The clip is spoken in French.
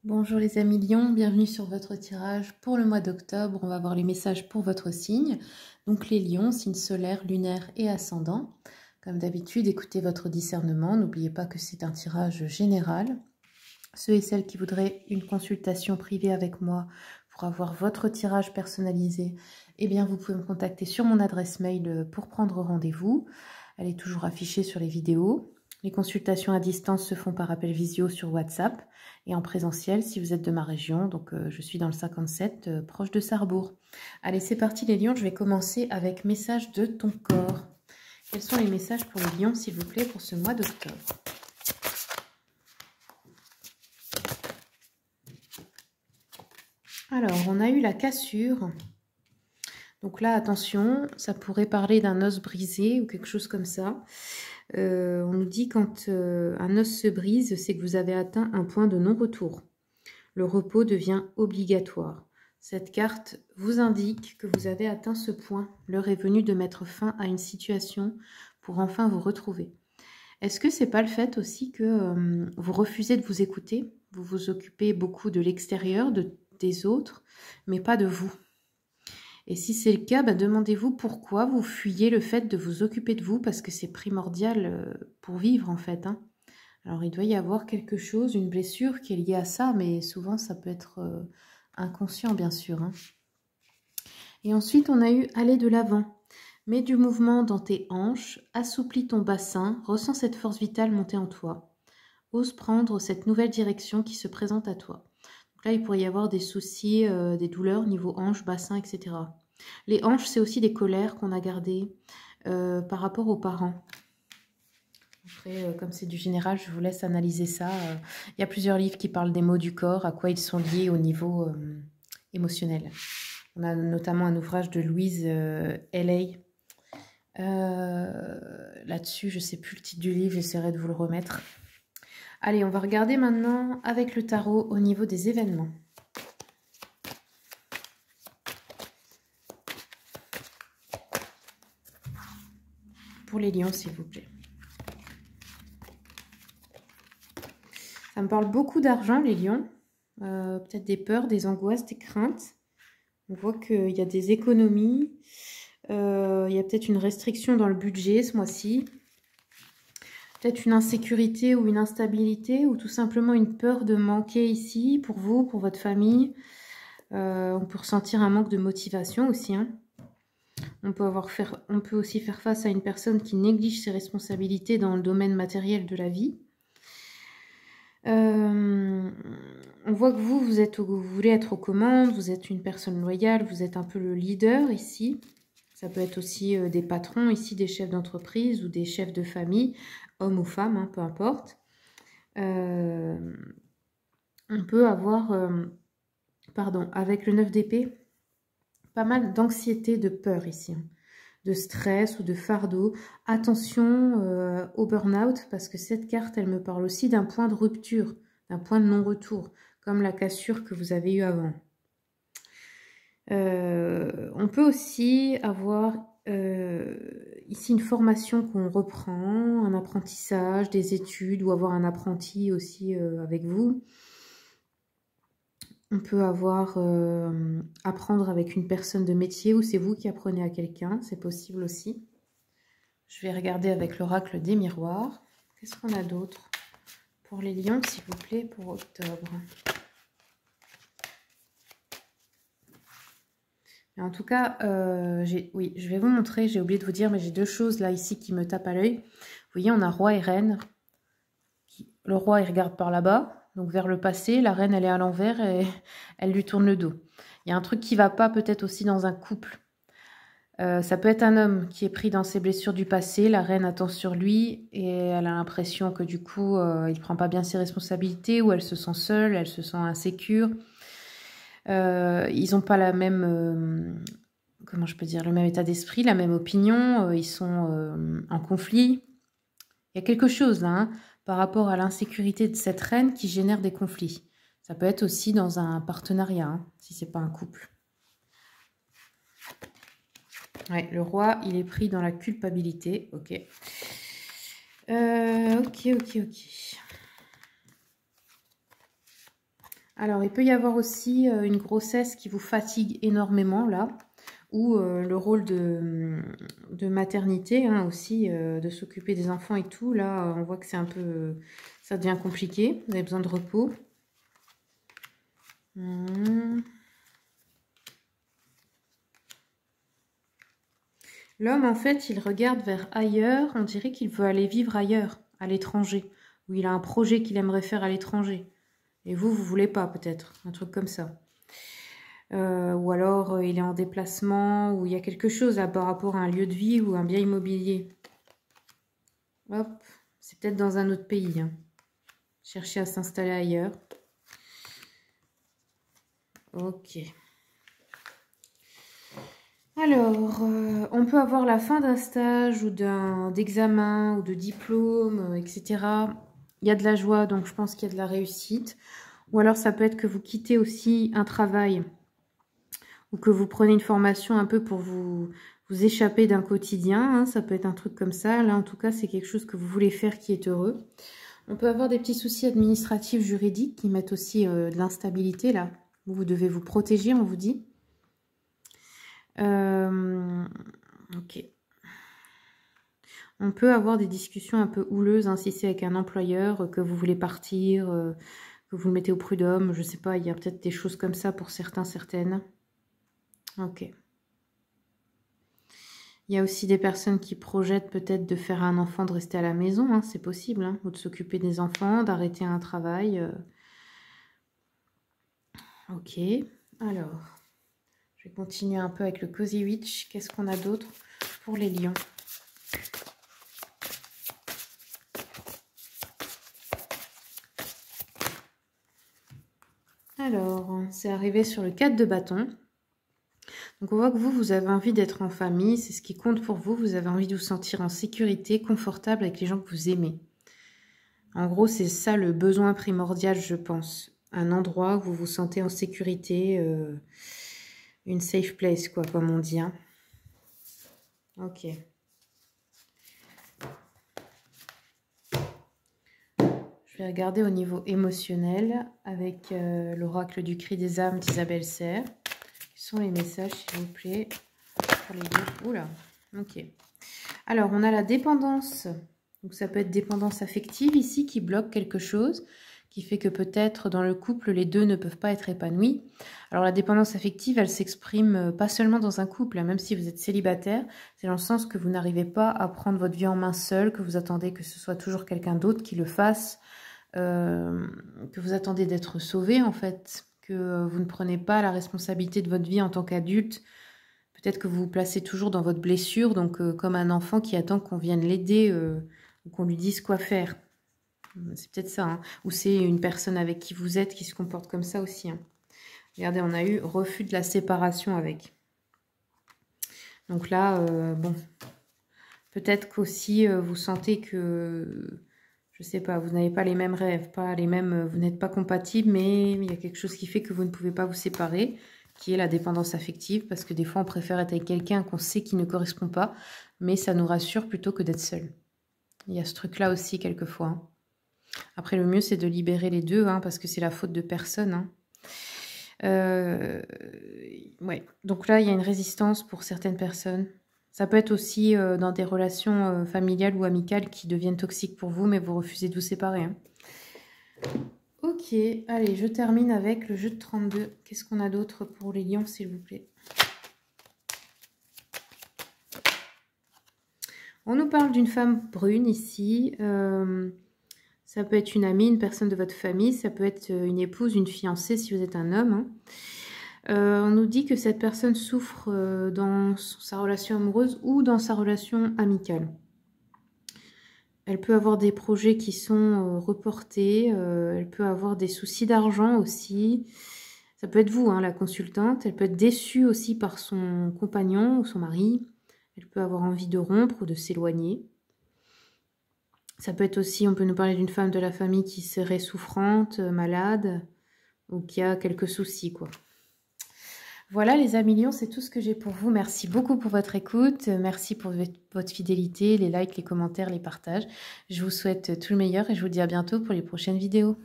Bonjour les amis Lions, bienvenue sur votre tirage pour le mois d'octobre. On va voir les messages pour votre signe. Donc les Lions, signe solaire, lunaire et ascendant. Comme d'habitude, écoutez votre discernement. N'oubliez pas que c'est un tirage général. Ceux et celles qui voudraient une consultation privée avec moi pour avoir votre tirage personnalisé, eh bien vous pouvez me contacter sur mon adresse mail pour prendre rendez-vous. Elle est toujours affichée sur les vidéos. Les consultations à distance se font par appel visio sur WhatsApp et en présentiel si vous êtes de ma région. Donc je suis dans le 57, proche de Sarrebourg. Allez, c'est parti les Lions. Je vais commencer avec message de ton corps. Quels sont les messages pour les Lions, s'il vous plaît, pour ce mois d'octobre? Alors, on a eu la cassure. Donc là, attention, ça pourrait parler d'un os brisé ou quelque chose comme ça. On nous dit quand un os se brise, c'est que vous avez atteint un point de non-retour. Le repos devient obligatoire. Cette carte vous indique que vous avez atteint ce point. L'heure est venue de mettre fin à une situation pour enfin vous retrouver. Est-ce que c'est pas le fait aussi que vous refusez de vous écouter? Vous vous occupez beaucoup de l'extérieur, des autres, mais pas de vous. Et si c'est le cas, demandez-vous pourquoi vous fuyez le fait de vous occuper de vous, parce que c'est primordial pour vivre en fait. Alors il doit y avoir quelque chose, une blessure qui est liée à ça, mais souvent ça peut être inconscient bien sûr. Et ensuite on a eu aller de l'avant. Mets du mouvement dans tes hanches, assouplis ton bassin, ressens cette force vitale monter en toi. Ose prendre cette nouvelle direction qui se présente à toi. Donc là, il pourrait y avoir des soucis, des douleurs niveau hanche, bassin, etc. Les hanches, c'est aussi des colères qu'on a gardées par rapport aux parents. Après, comme c'est du général, je vous laisse analyser ça. Il y a plusieurs livres qui parlent des maux du corps, à quoi ils sont liés au niveau émotionnel. On a notamment un ouvrage de Louise Hay. Là-dessus, je ne sais plus le titre du livre, j'essaierai de vous le remettre. Allez, on va regarder maintenant avec le tarot au niveau des événements. Pour les lions, s'il vous plaît. Ça me parle beaucoup d'argent, les lions. Peut-être des peurs, des angoisses, des craintes. On voit qu'il y a des économies. Il y a peut-être une restriction dans le budget ce mois-ci. Peut-être une insécurité ou une instabilité, ou tout simplement une peur de manquer ici pour vous, pour votre famille. On peut ressentir un manque de motivation aussi. On peut aussi faire face à une personne qui néglige ses responsabilités dans le domaine matériel de la vie. On voit que vous voulez être aux commandes, vous êtes une personne loyale, vous êtes un peu le leader ici. Ça peut être aussi des patrons ici, des chefs d'entreprise ou des chefs de famille, hommes ou femmes, peu importe. On peut avoir, avec le 9 d'épée, pas mal d'anxiété, de peur ici, de stress ou de fardeau. Attention au burn-out, parce que cette carte, elle me parle aussi d'un point de rupture, d'un point de non-retour, comme la cassure que vous avez eue avant. On peut aussi avoir ici une formation qu'on reprend, un apprentissage, des études, ou avoir un apprenti aussi avec vous. On peut avoir apprendre avec une personne de métier, ou c'est vous qui apprenez à quelqu'un, c'est possible aussi. Je vais regarder avec l'oracle des miroirs. Qu'est-ce qu'on a d'autre pour les lions, s'il vous plaît, pour octobre? En tout cas, oui, je vais vous montrer, j'ai oublié de vous dire, mais j'ai deux choses là, ici, qui me tapent à l'œil. Vous voyez, on a roi et reine. Le roi, il regarde par là-bas, donc vers le passé. La reine, elle est à l'envers et elle lui tourne le dos. Il y a un truc qui ne va pas peut-être aussi dans un couple. Ça peut être un homme qui est pris dans ses blessures du passé. La reine attend sur lui et elle a l'impression que du coup, il ne prend pas bien ses responsabilités, ou elle se sent seule, elle se sent insécure. Ils n'ont pas la même, comment je peux dire, le même état d'esprit, la même opinion, ils sont en conflit. Il y a quelque chose là, par rapport à l'insécurité de cette reine qui génère des conflits. Ça peut être aussi dans un partenariat, si ce n'est pas un couple. Ouais, le roi, il est pris dans la culpabilité, ok. Ok. Alors, il peut y avoir aussi une grossesse qui vous fatigue énormément, là. Ou le rôle de maternité, hein, aussi, de s'occuper des enfants et tout. Là, on voit que c'est un peu... ça devient compliqué. Vous avez besoin de repos. L'homme, en fait, il regarde vers ailleurs. On dirait qu'il veut aller vivre ailleurs, à l'étranger. Ou il a un projet qu'il aimerait faire à l'étranger. Et vous voulez pas, peut-être. Un truc comme ça. Ou alors, il est en déplacement, ou il y a quelque chose par rapport à un lieu de vie ou un bien immobilier. Hop, c'est peut-être dans un autre pays. Hein. Chercher à s'installer ailleurs. Ok. Alors, on peut avoir la fin d'un stage ou d'examen ou de diplôme, etc. Il y a de la joie, donc je pense qu'il y a de la réussite. Ou alors, ça peut être que vous quittez aussi un travail ou que vous prenez une formation un peu pour vous échapper d'un quotidien. Hein. Ça peut être un truc comme ça. Là, en tout cas, c'est quelque chose que vous voulez faire qui est heureux. On peut avoir des petits soucis administratifs, juridiques qui mettent aussi de l'instabilité, là. Vous devez vous protéger, on vous dit. Ok. On peut avoir des discussions un peu houleuses, hein, si c'est avec un employeur, que vous voulez partir, que vous le mettez au prud'homme, je sais pas, il y a peut-être des choses comme ça pour certains, certaines. Ok. Il y a aussi des personnes qui projettent peut-être de faire un enfant, de rester à la maison, hein, c'est possible, hein, ou de s'occuper des enfants, d'arrêter un travail. Ok, alors, je vais continuer un peu avec le Cozy Witch. Qu'est-ce qu'on a d'autre pour les lions? Alors, c'est arrivé sur le 4 de bâton. Donc, on voit que vous avez envie d'être en famille. C'est ce qui compte pour vous. Vous avez envie de vous sentir en sécurité, confortable avec les gens que vous aimez. En gros, c'est ça le besoin primordial, je pense. Un endroit où vous vous sentez en sécurité, une safe place, quoi, comme on dit. Hein. Ok. Je vais regarder au niveau émotionnel avec l'oracle du cri des âmes d'Isabelle Serre. Quels sont les messages, s'il vous plaît, pour les deux? Oula, ok. Alors, on a la dépendance. Donc, ça peut être dépendance affective ici qui bloque quelque chose, qui fait que peut-être dans le couple, les deux ne peuvent pas être épanouis. Alors, la dépendance affective, elle s'exprime pas seulement dans un couple, hein, même si vous êtes célibataire. C'est dans le sens que vous n'arrivez pas à prendre votre vie en main seul, que vous attendez que ce soit toujours quelqu'un d'autre qui le fasse. Que vous attendez d'être sauvé en fait, que vous ne prenez pas la responsabilité de votre vie en tant qu'adulte. Peut-être que vous vous placez toujours dans votre blessure, donc comme un enfant qui attend qu'on vienne l'aider ou qu'on lui dise quoi faire. C'est peut-être ça, hein. Ou c'est une personne avec qui vous êtes qui se comporte comme ça aussi. Hein. Regardez, on a eu refus de la séparation avec. Donc là, bon, peut-être qu'aussi vous sentez que... Je sais pas, vous n'avez pas les mêmes rêves, pas les mêmes, vous n'êtes pas compatibles, mais il y a quelque chose qui fait que vous ne pouvez pas vous séparer, qui est la dépendance affective, parce que des fois on préfère être avec quelqu'un qu'on sait qui ne correspond pas, mais ça nous rassure plutôt que d'être seul. Il y a ce truc-là aussi quelquefois. Hein. Après, le mieux c'est de libérer les deux, hein, parce que c'est la faute de personne. Hein. Ouais. Donc là, il y a une résistance pour certaines personnes. Ça peut être aussi dans des relations familiales ou amicales qui deviennent toxiques pour vous, mais vous refusez de vous séparer. Hein. Ok, allez, je termine avec le jeu de 32. Qu'est-ce qu'on a d'autre pour les lions, s'il vous plaît? On nous parle d'une femme brune ici. Ça peut être une amie, une personne de votre famille. Ça peut être une épouse, une fiancée si vous êtes un homme. Hein. On nous dit que cette personne souffre dans sa relation amoureuse ou dans sa relation amicale. Elle peut avoir des projets qui sont reportés. Elle peut avoir des soucis d'argent aussi. Ça peut être vous, hein, la consultante. Elle peut être déçue aussi par son compagnon ou son mari. Elle peut avoir envie de rompre ou de s'éloigner. Ça peut être aussi, on peut nous parler d'une femme de la famille qui serait souffrante, malade, ou qui a quelques soucis, quoi. Voilà les amis lions, c'est tout ce que j'ai pour vous. Merci beaucoup pour votre écoute, merci pour votre fidélité, les likes, les commentaires, les partages. Je vous souhaite tout le meilleur et je vous dis à bientôt pour les prochaines vidéos.